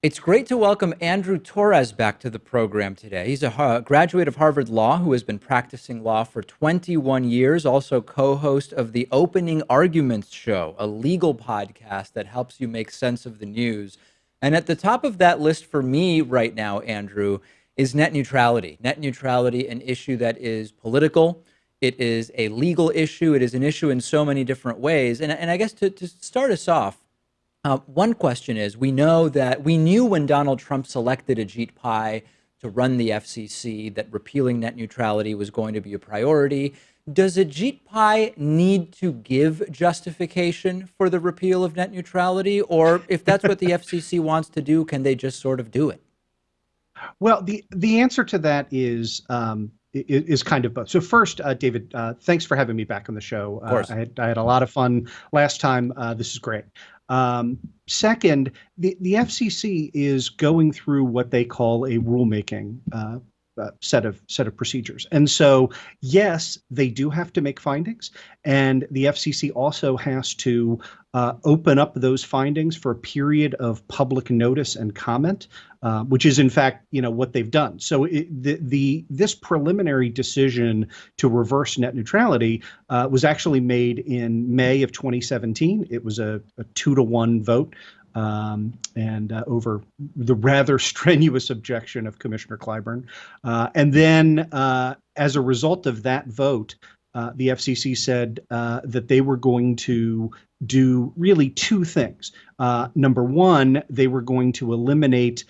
It's great to welcome Andrew Torrez back to the program today. He's a graduate of Harvard Law who has been practicing law for 21 years, also co host of the Opening Arguments Show, a legal podcast that helps you make sense of the news. And at the top of that list for me right now, Andrew, is net neutrality. Net neutrality, an issue that is political. It is a legal issue. It is an issue in so many different ways. And I guess to start us off, one question is, we know that we knew when Donald Trump selected Ajit Pai to run the FCC that repealing net neutrality was going to be a priority. Does Ajit Pai need to give justification for the repeal of net neutrality? Or if that's what the FCC wants to do, can they just sort of do it? Well, the answer to that is kind of both. So first, David, thanks for having me back on the show. Of course. I had a lot of fun last time. This is great. Second, the FCC is going through what they call a rulemaking set of procedures, and so yes, they do have to make findings, and the FCC also has to open up those findings for a period of public notice and comment, which is in fact, what they've done. So this preliminary decision to reverse net neutrality was actually made in May of 2017. It was a 2-to-1 vote. And over the rather strenuous objection of Commissioner Clyburn. And then as a result of that vote, the FCC said that they were going to do really two things. Number one, they were going to eliminate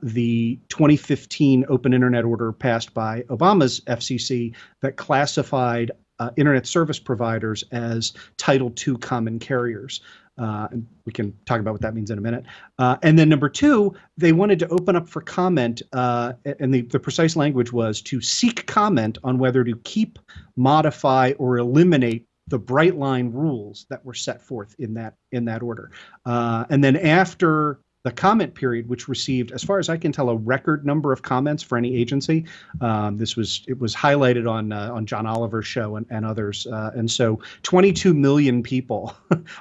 the 2015 Open Internet Order passed by Obama's FCC that classified internet service providers as Title II common carriers. And we can talk about what that means in a minute. And then number two, they wanted to open up for comment, and the precise language was to seek comment on whether to keep, modify, or eliminate the bright line rules that were set forth in that order. And then after the comment period, which received, as far as I can tell, a record number of comments for any agency. It was highlighted on John Oliver's show and others. And so 22 million people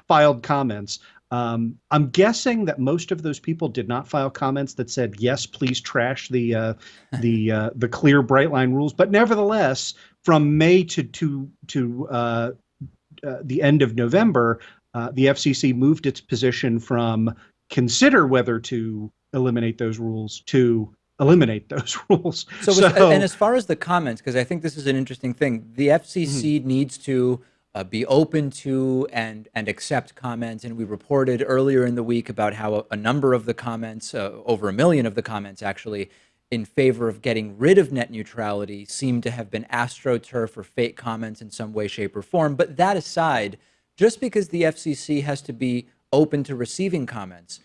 filed comments. I'm guessing that most of those people did not file comments that said, yes, please trash the clear bright line rules. But nevertheless, from May to the end of November, the FCC moved its position from consider whether to eliminate those rules to eliminate those rules. And as far as the comments, because I think this is an interesting thing, the FCC needs to be open to and accept comments. And we reported earlier in the week about how a number of the comments, over 1 million of the comments actually, in favor of getting rid of net neutrality seem to have been astroturf or fake comments in some way, shape, or form. But that aside, just because the FCC has to be open to receiving comments,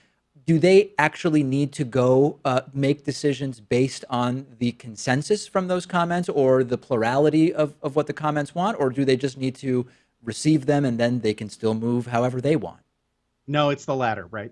do they actually need to go make decisions based on the consensus from those comments or the plurality of what the comments want? Or do they just need to receive them and then they can still move however they want? No, it's the latter, right?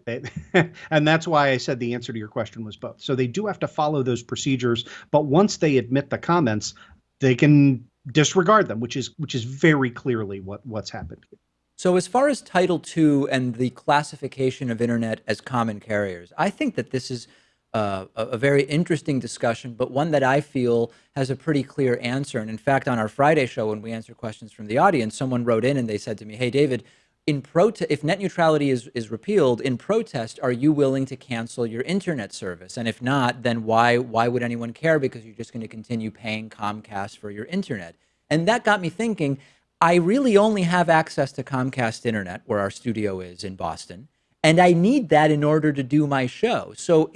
And that's why I said the answer to your question was both. So they do have to follow those procedures, but once they admit the comments, they can disregard them, which is very clearly what's happened here. So as far as Title II and the classification of internet as common carriers, I think that this is a very interesting discussion, but one that I feel has a pretty clear answer. And in fact, on our Friday show, when we answer questions from the audience, someone wrote in and they said to me, hey, David, if net neutrality is repealed, in protest, are you willing to cancel your internet service? And if not, then why would anyone care? Because you're just going to continue paying Comcast for your internet. And that got me thinking, I really only have access to Comcast internet where our studio is in Boston, and I need that in order to do my show. So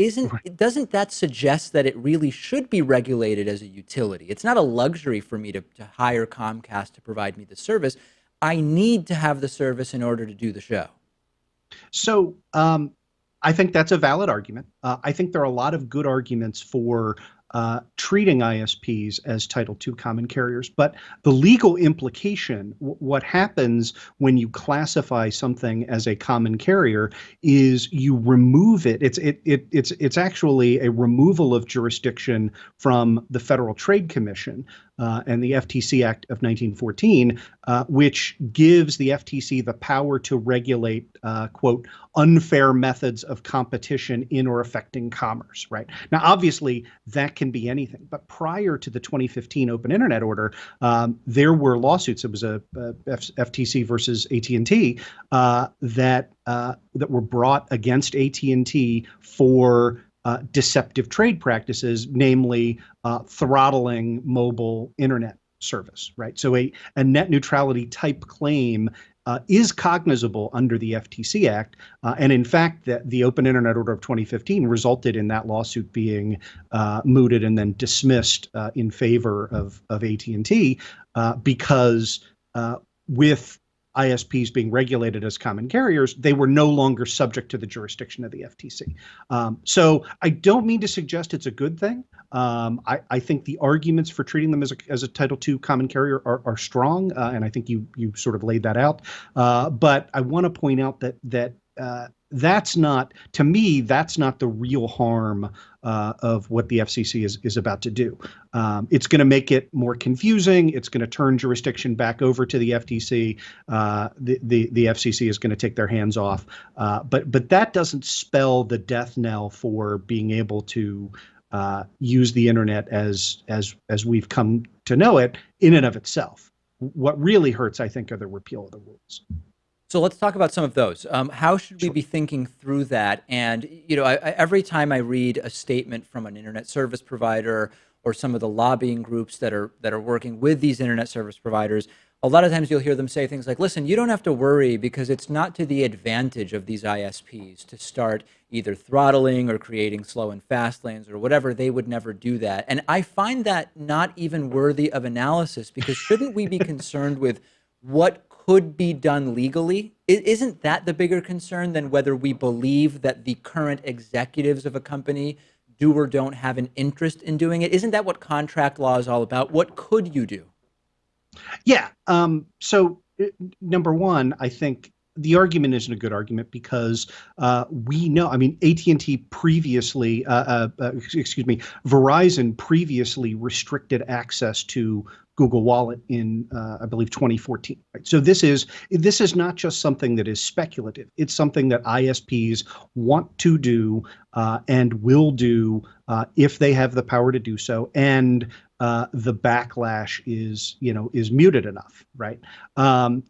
doesn't that suggest that it really should be regulated as a utility? It's not a luxury for me to hire Comcast to provide me the service. I need to have the service in order to do the show. So I think that's a valid argument. I think there are a lot of good arguments for treating ISPs as Title II common carriers. But the legal implication, what happens when you classify something as a common carrier, is you remove it. It's actually a removal of jurisdiction from the Federal Trade Commission. and the FTC Act of 1914, which gives the FTC the power to regulate, quote, unfair methods of competition in or affecting commerce, right? Now, obviously, that can be anything. But prior to the 2015 Open Internet Order, there were lawsuits. It was a FTC versus AT&T that were brought against AT&T for deceptive trade practices, namely throttling mobile internet service, right? So a net neutrality type claim is cognizable under the FTC Act. And in fact, the Open Internet Order of 2015 resulted in that lawsuit being mooted and then dismissed in favor of AT&T because with ISPs being regulated as common carriers, they were no longer subject to the jurisdiction of the FTC. So I don't mean to suggest it's a good thing. I think the arguments for treating them as a Title II common carrier are strong, and I think you sort of laid that out. But I want to point out that that's not, to me, that's not the real harm of what the FCC is about to do. It's going to make it more confusing. It's going to turn jurisdiction back over to the FTC. The FCC is going to take their hands off. But that doesn't spell the death knell for being able to use the internet as we've come to know it in and of itself. What really hurts, I think, are the repeal of the rules. So let's talk about some of those. How should we be thinking through that? And every time I read a statement from an internet service provider or some of the lobbying groups that are working with these internet service providers, a lot of times you'll hear them say things like, "Listen, you don't have to worry because it's not to the advantage of these ISPs to start either throttling or creating slow and fast lanes or whatever. They would never do that." And I find that not even worthy of analysis, because shouldn't we be concerned with what could be done legally? Isn't that the bigger concern than whether we believe that the current executives of a company do or don't have an interest in doing it? Isn't that what contract law is all about? What could you do? Yeah. So number one, I think the argument isn't a good argument because we know, I mean, AT&T previously, Verizon previously restricted access to Google Wallet in, I believe, 2014. Right? So this is not just something that is speculative. It's something that ISPs want to do and will do if they have the power to do so, and the backlash is muted enough, right? And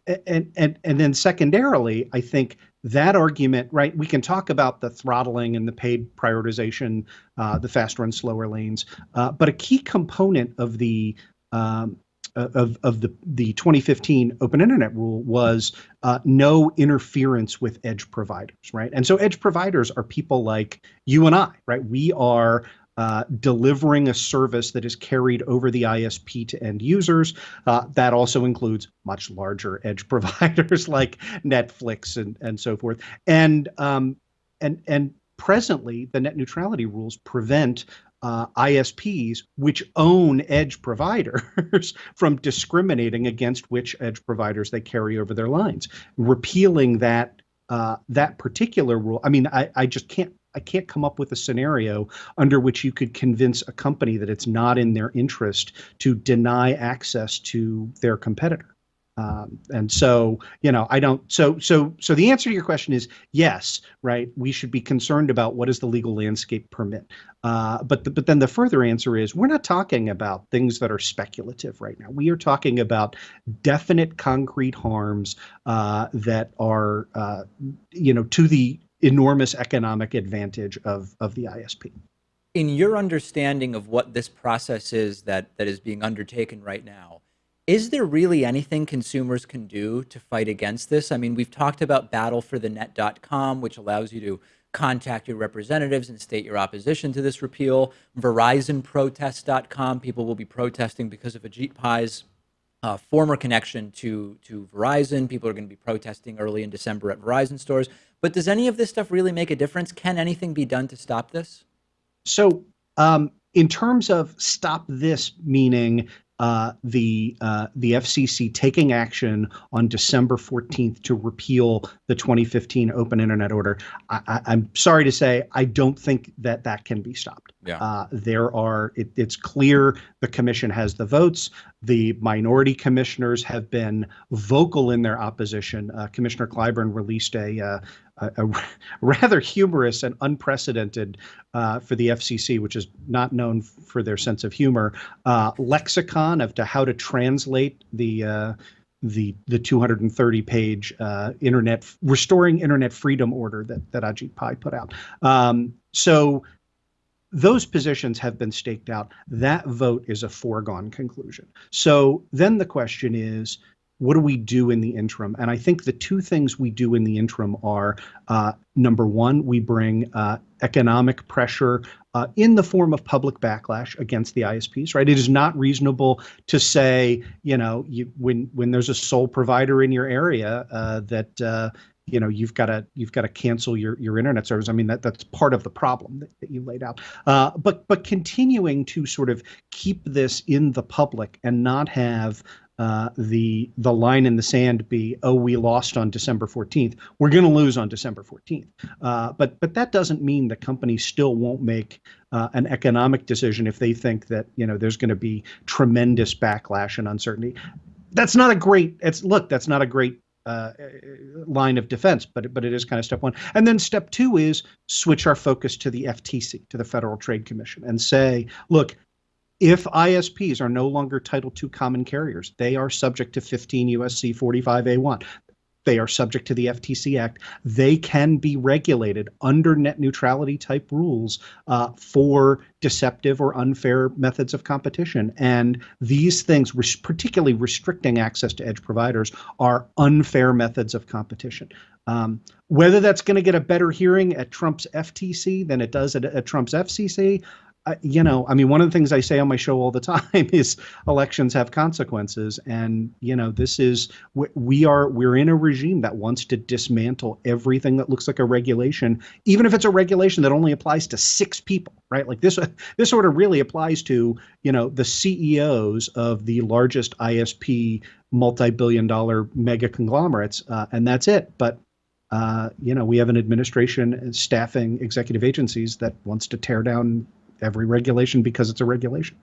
then secondarily, I think that argument, right? We can talk about the throttling and the paid prioritization, the faster and slower lanes, but a key component of the 2015 Open Internet Rule was no interference with edge providers, right? And so edge providers are people like you and I, right? We are delivering a service that is carried over the ISP to end users. That also includes much larger edge providers like Netflix and so forth. And presently, the net neutrality rules prevent ISPs, which own edge providers, from discriminating against which edge providers they carry over their lines. Repealing that particular rule, I mean, I can't come up with a scenario under which you could convince a company that it's not in their interest to deny access to their competitor. And so, I don't. So the answer to your question is yes, right? We should be concerned about what does the legal landscape permit. But then the further answer is we're not talking about things that are speculative right now. We are talking about definite, concrete harms that are, to the enormous economic advantage of the ISP. In your understanding of what this process is that is being undertaken right now, is there really anything consumers can do to fight against this? I mean, we've talked about battleforthenet.com, which allows you to contact your representatives and state your opposition to this repeal. VerizonProtest.com, people will be protesting because of Ajit Pai's former connection to Verizon. People are going to be protesting early in December at Verizon stores. But does any of this stuff really make a difference? Can anything be done to stop this? So in terms of stop this, meaning the FCC taking action on December 14th to repeal the 2015 Open Internet Order. I'm sorry to say, I don't think that that can be stopped. Yeah. It's clear the commission has the votes. The minority commissioners have been vocal in their opposition. Commissioner Clyburn released a rather humorous and unprecedented for the FCC, which is not known for their sense of humor, lexicon of to how to translate the 230-page restoring internet freedom order that Ajit Pai put out. So those positions have been staked out. That vote is a foregone conclusion. So then the question is, what do we do in the interim? And I think the two things we do in the interim are, number one, we bring economic pressure in the form of public backlash against the ISPs, right? It is not reasonable to say, when there's a sole provider in your area that you've got to cancel your internet service. I mean, that's part of the problem that you laid out. But continuing to sort of keep this in the public and not have the line in the sand be, oh, we lost on December 14th. We're going to lose on December 14th. But that doesn't mean that companies still won't make an economic decision if they think that there's going to be tremendous backlash and uncertainty. That's not a great. That's not a great line of defense, but it is kind of step one. And then step two is switch our focus to the FTC, to the Federal Trade Commission, and say, look, if ISPs are no longer Title II common carriers, they are subject to 15 U.S.C. 45A1. They are subject to the FTC Act. They can be regulated under net neutrality type rules for deceptive or unfair methods of competition. And these things, particularly restricting access to edge providers, are unfair methods of competition. Whether that's going to get a better hearing at Trump's FTC than it does at Trump's FCC, one of the things I say on my show all the time is elections have consequences. And, we're in a regime that wants to dismantle everything that looks like a regulation, even if it's a regulation that only applies to 6 people, right? Like this order really applies to, the CEOs of the largest ISP multi-billion-dollar mega conglomerates. And that's it. But we have an administration staffing executive agencies that wants to tear down every regulation because it's a regulation.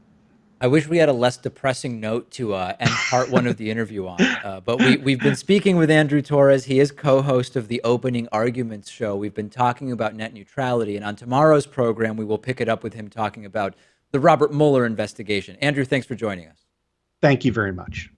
I wish we had a less depressing note to end part one of the interview on, but we've been speaking with Andrew Torrez. He is co-host of the Opening Arguments show. We've been talking about net neutrality, and on tomorrow's program, we will pick it up with him talking about the Robert Mueller investigation. Andrew, thanks for joining us. Thank you very much.